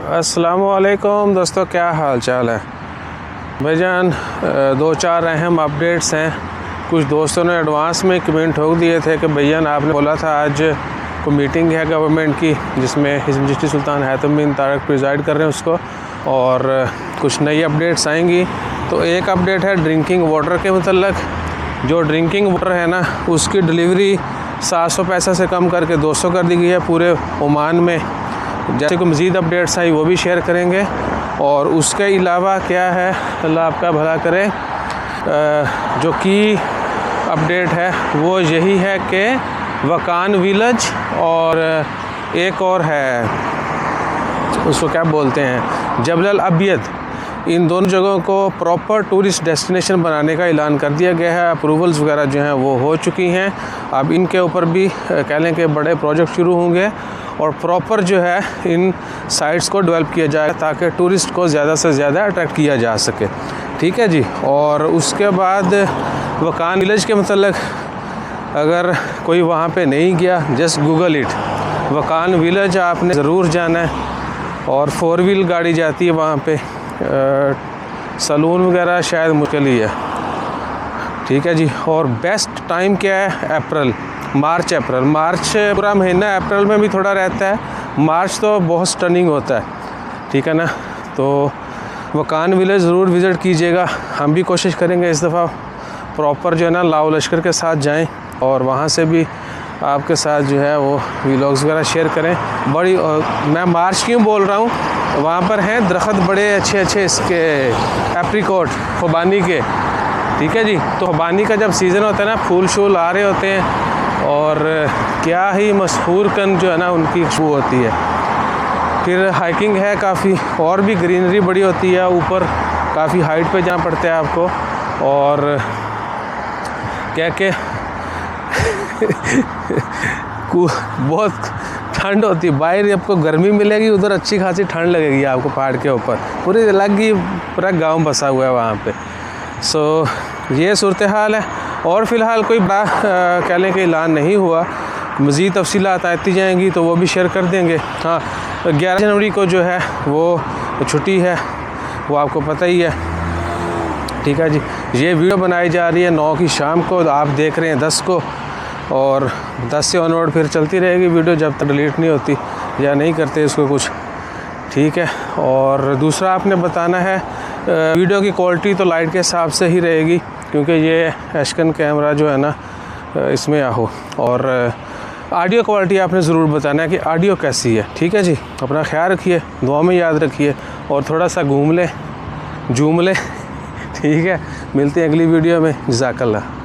अस्सलामुअलैकुम दोस्तों, क्या हाल चाल है भाईजान। दो चार अहम अपडेट्स हैं। कुछ दोस्तों ने एडवांस में कमेंट ठोक दिए थे कि भैया आपने बोला था आज को मीटिंग है गवर्नमेंट की जिसमें हिज़्ब मजिस्ट्री सुल्तान हैतम बिन तारक प्रिजाइड कर रहे हैं उसको, और कुछ नई अपडेट्स आएंगी। तो एक अपडेट है ड्रिंकिंग वाटर के मतलब। जो ड्रिंकिंग वाटर है ना, उसकी डिलीवरी 700 पैसा से कम करके 200 कर दी गई है पूरे ओमान में। जैसे कोई मज़ीद अपडेट्स आई वो भी शेयर करेंगे। और उसके अलावा क्या है, अल्लाह आपका भला करे, जो की अपडेट है वो यही है कि वकान विलेज और एक और है उसको क्या बोलते हैं जबल अल अबयद, इन दोनों जगहों को प्रॉपर टूरिस्ट डेस्टिनेशन बनाने का ऐलान कर दिया गया है। अप्रूवल्स वगैरह जो हैं वो हो चुकी हैं। अब इनके ऊपर भी कह लें कि बड़े प्रोजेक्ट शुरू होंगे और प्रॉपर जो है इन साइट्स को डेवलप किया जाए ताकि टूरिस्ट को ज़्यादा से ज़्यादा अट्रैक्ट किया जा सके। ठीक है जी। और उसके बाद वकान विलेज के मतलब अगर कोई वहाँ पे नहीं गया, जस्ट गूगल इट, वकान विलेज आपने ज़रूर जाना है। और 4 व्हील गाड़ी जाती है वहाँ पे, सलून वगैरह शायद मुश्किल ही है। ठीक है जी। और बेस्ट टाइम क्या है, अप्रैल, मार्च अप्रैल। मार्च पूरा महीना, अप्रैल में भी थोड़ा रहता है, मार्च तो बहुत स्टनिंग होता है। ठीक है ना। तो वकान विलेज ज़रूर विज़िट कीजिएगा। हम भी कोशिश करेंगे इस दफ़ा प्रॉपर जो है ना लाओ लश्कर के साथ जाएं और वहाँ से भी आपके साथ जो है वो व्लॉग्स वगैरह शेयर करें। बड़ी मैं मार्च क्यों बोल रहा हूँ, वहाँ पर हैं दरख्त बड़े अच्छे अच्छे इसके एप्रिकॉट खुबानी के। ठीक है जी। तो खुबानी का जब सीज़न होता है ना, फूल शूल आ रहे होते हैं और क्या ही मशहूर कन जो है ना उनकी खुशबू होती है। फिर हाइकिंग है काफ़ी, और भी ग्रीनरी बड़ी होती है, ऊपर काफ़ी हाइट पे जाना पड़ता है आपको। और क्या के बहुत ठंड होती है, बाहर आपको गर्मी मिलेगी, उधर अच्छी खासी ठंड लगेगी आपको पहाड़ के ऊपर। पूरी अलग ही पूरा गांव बसा हुआ है वहाँ पे। सो ये सूरत हाल है। और फ़िलहाल कोई बड़ा कह लें कि ऐलान नहीं हुआ, मज़ीद तफसीलात आती जाएंगी तो वो भी शेयर कर देंगे। हाँ, 11 जनवरी को जो है वो छुट्टी है, वो आपको पता ही है। ठीक है जी। ये वीडियो बनाई जा रही है 9 की शाम को, आप देख रहे हैं 10 को, और 10 से ऑनवर्ड फिर चलती रहेगी वीडियो जब तक डिलीट नहीं होती या नहीं करते इसको कुछ। ठीक है। और दूसरा आपने बताना है वीडियो की क्वालिटी तो लाइट के हिसाब से ही रहेगी, क्योंकि ये एशकन कैमरा जो है ना इसमें आहो। और ऑडियो क्वालिटी आपने ज़रूर बताना है कि ऑडियो कैसी है। ठीक है जी। अपना ख्याल रखिए, दुआ में याद रखिए और थोड़ा सा घूम ले, झूम ले। ठीक है। मिलते हैं अगली वीडियो में। जज़ाकल्लाह।